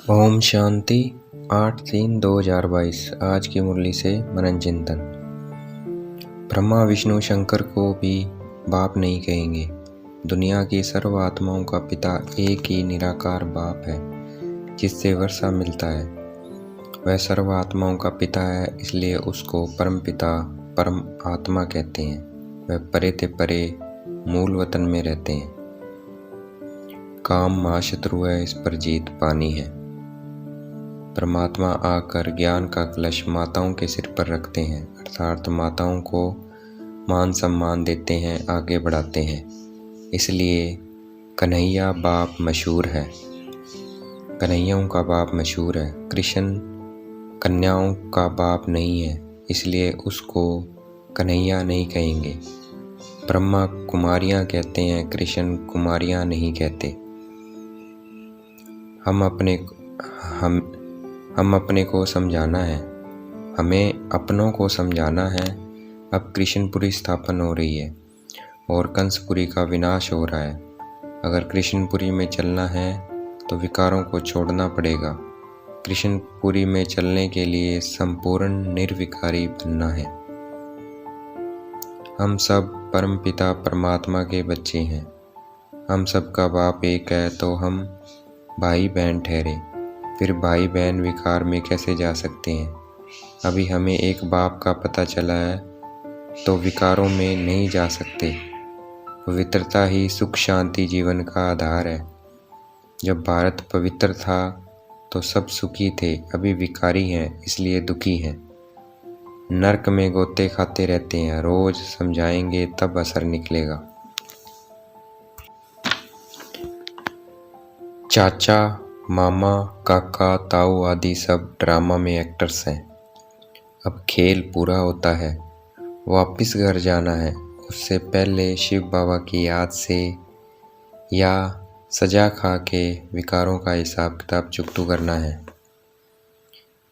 ओम शांति 8/3/2022। आज की मुरली से मनन चिंतन। ब्रह्मा विष्णु शंकर को भी बाप नहीं कहेंगे। दुनिया की सर्व आत्माओं का पिता एक ही निराकार बाप है जिससे वर्षा मिलता है। वह सर्व आत्माओं का पिता है, इसलिए उसको परम पिता परम आत्मा कहते हैं। वह परे ते परे मूल वतन में रहते हैं। काम महाशत्रु है, इस पर जीत पानी है। परमात्मा आकर ज्ञान का कलश माताओं के सिर पर रखते हैं, अर्थात माताओं को मान सम्मान देते हैं, आगे बढ़ाते हैं। इसलिए कन्हैया बाप मशहूर है। कन्हैयाओं का बाप मशहूर है। कृष्ण कन्याओं का बाप नहीं है, इसलिए उसको कन्हैया नहीं कहेंगे। ब्रह्मा कुमारियाँ कहते हैं, कृष्ण कुमारियाँ नहीं कहते। हम अपने को समझाना है, हमें अपनों को समझाना है। अब कृष्णपुरी स्थापन हो रही है और कंसपुरी का विनाश हो रहा है। अगर कृष्णपुरी में चलना है तो विकारों को छोड़ना पड़ेगा। कृष्णपुरी में चलने के लिए संपूर्ण निर्विकारी बनना है। हम सब परमपिता परमात्मा के बच्चे हैं। हम सबका बाप एक है, तो हम भाई बहन ठहरे। फिर भाई बहन विकार में कैसे जा सकते हैं? अभी हमें एक बाप का पता चला है तो विकारों में नहीं जा सकते। पवित्रता ही सुख शांति जीवन का आधार है। जब भारत पवित्र था तो सब सुखी थे, अभी विकारी हैं, इसलिए दुखी हैं। नरक में गोते खाते रहते हैं। रोज समझाएंगे तब असर निकलेगा। चाचा मामा काका ताऊ आदि सब ड्रामा में एक्टर्स हैं। अब खेल पूरा होता है, वापस घर जाना है। उससे पहले शिव बाबा की याद से या सजा खा के विकारों का हिसाब किताब चुकतू करना है।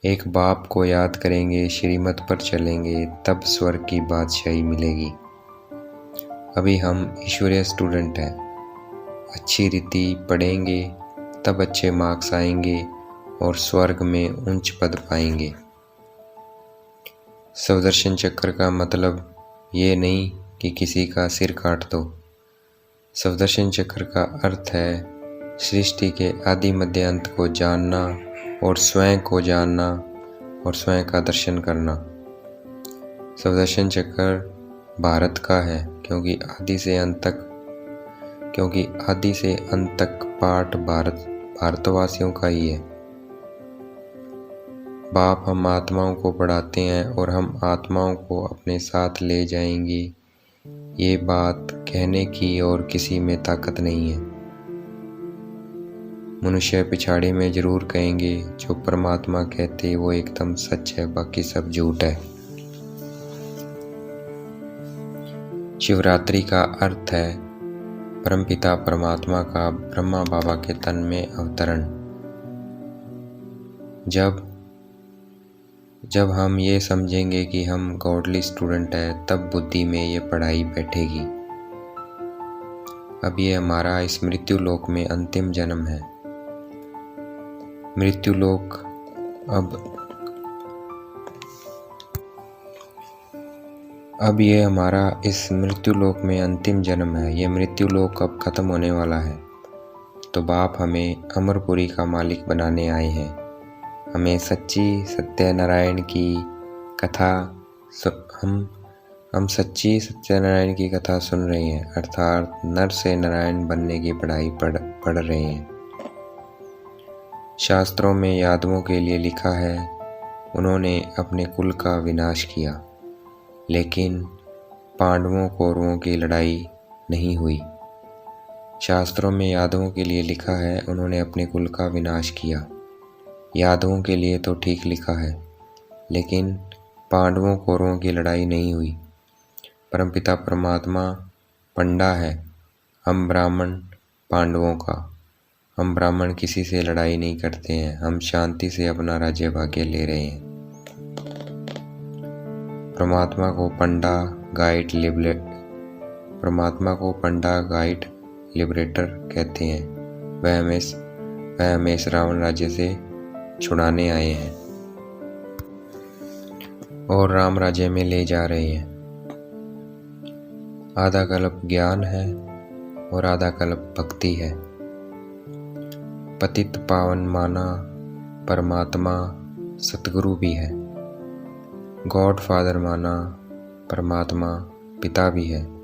एक बाप को याद करेंगे, श्रीमत पर चलेंगे, तब स्वर्ग की बादशाही मिलेगी। अभी हम ईश्वरीय स्टूडेंट हैं। अच्छी रीति पढ़ेंगे तब अच्छे मार्क्स आएंगे और स्वर्ग में उच्च पद पाएंगे। स्वदर्शन चक्र का मतलब ये नहीं कि किसी का सिर काट दो। स्वदर्शन चक्र का अर्थ है सृष्टि के आदि मध्य अंत को जानना और स्वयं को जानना और स्वयं का दर्शन करना। स्वदर्शन चक्र भारत का है, क्योंकि आदि से अंत तक पाठ भारतवासियों का ही है। बाप हम आत्माओं को पढ़ाते हैं और हम आत्माओं को अपने साथ ले जाएंगे। ये बात कहने की और किसी में ताकत नहीं है। मनुष्य पिछाड़ी में जरूर कहेंगे, जो परमात्मा कहते वो एकदम सच है, बाकी सब झूठ है। शिवरात्रि का अर्थ है परमपिता परमात्मा का ब्रह्मा बाबा के तन में अवतरण। जब हम ये समझेंगे कि हम गॉडली स्टूडेंट हैं, तब बुद्धि में ये पढ़ाई बैठेगी। अब ये हमारा इस मृत्यु लोक में अंतिम जन्म है। मृत्यु लोक अब ये हमारा इस मृत्यु लोक में अंतिम जन्म है। ये मृत्यु लोक अब खत्म होने वाला है, तो बाप हमें अमरपुरी का मालिक बनाने आए हैं। हमें सच्ची सत्यनारायण की कथा हम सच्ची सत्यनारायण की कथा सुन रहे हैं, अर्थात नर से नारायण बनने की पढ़ाई पढ़ रहे हैं। शास्त्रों में यादवों के लिए लिखा है, उन्होंने अपने कुल का विनाश किया, लेकिन पांडवों कौरवों की लड़ाई नहीं हुई। शास्त्रों में यादवों के लिए लिखा है, उन्होंने अपने कुल का विनाश किया। यादवों के लिए तो ठीक लिखा है, लेकिन पांडवों कौरवों की लड़ाई नहीं हुई। परमपिता परमात्मा पंडा है, हम ब्राह्मण पांडवों का। हम ब्राह्मण किसी से लड़ाई नहीं करते हैं, हम शांति से अपना राज्य भाग्य ले रहे हैं। परमात्मा को पंडा गाइड लिबरेटर कहते हैं। वह हमें वह हमें इस रावण राज्य से छुड़ाने आए हैं और राम राज्य में ले जा रहे हैं। आधा कल्प ज्ञान है और आधा कल्प भक्ति है। पतित पावन माना परमात्मा सतगुरु भी है। गॉड फादर माना परमात्मा पिता भी है।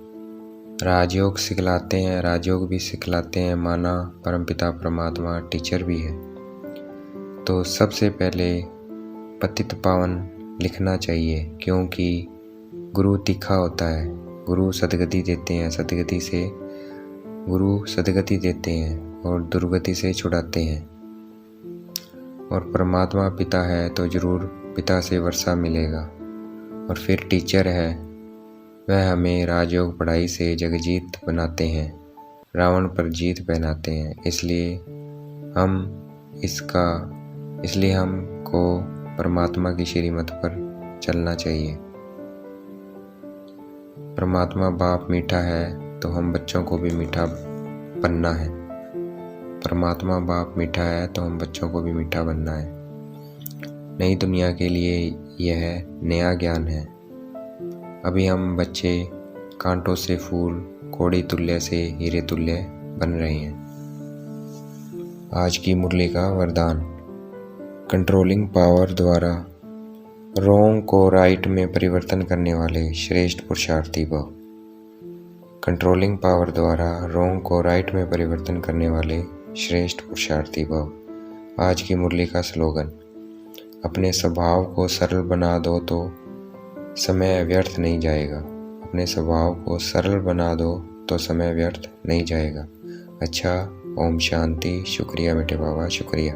राजयोग सिखलाते हैं, राजयोग भी सिखलाते हैं, माना परमपिता परमात्मा टीचर भी है। तो सबसे पहले पतित पावन लिखना चाहिए, क्योंकि गुरु तीखा होता है। गुरु सद्गति देते हैं, सद्गति से गुरु सद्गति देते हैं और दुर्गति से छुड़ाते हैं। और परमात्मा पिता है तो जरूर पिता से वर्षा मिलेगा। और फिर टीचर है, वह हमें राजयोग पढ़ाई से जगजीत बनाते हैं, रावण पर जीत पहनाते हैं। इसलिए हमको परमात्मा की श्रीमत पर चलना चाहिए। परमात्मा बाप मीठा है तो हम बच्चों को भी मीठा बनना है। परमात्मा बाप मीठा है तो हम बच्चों को भी मीठा बनना है। नई दुनिया के लिए यह नया ज्ञान है। अभी हम बच्चे कांटों से फूल, कोड़ी तुल्य से हीरे तुल्य बन रहे हैं। आज की मुरली का वरदान। कंट्रोलिंग पावर द्वारा रॉन्ग को राइट में परिवर्तन करने वाले श्रेष्ठ पुरुषार्थी भव। कंट्रोलिंग पावर द्वारा रॉन्ग को राइट में परिवर्तन करने वाले श्रेष्ठ पुरुषार्थी भव। आज की मुरली का स्लोगन। अपने स्वभाव को सरल बना दो तो समय व्यर्थ नहीं जाएगा। अपने स्वभाव को सरल बना दो तो समय व्यर्थ नहीं जाएगा। अच्छा, ओम शांति। शुक्रिया बेटे बाबा, शुक्रिया।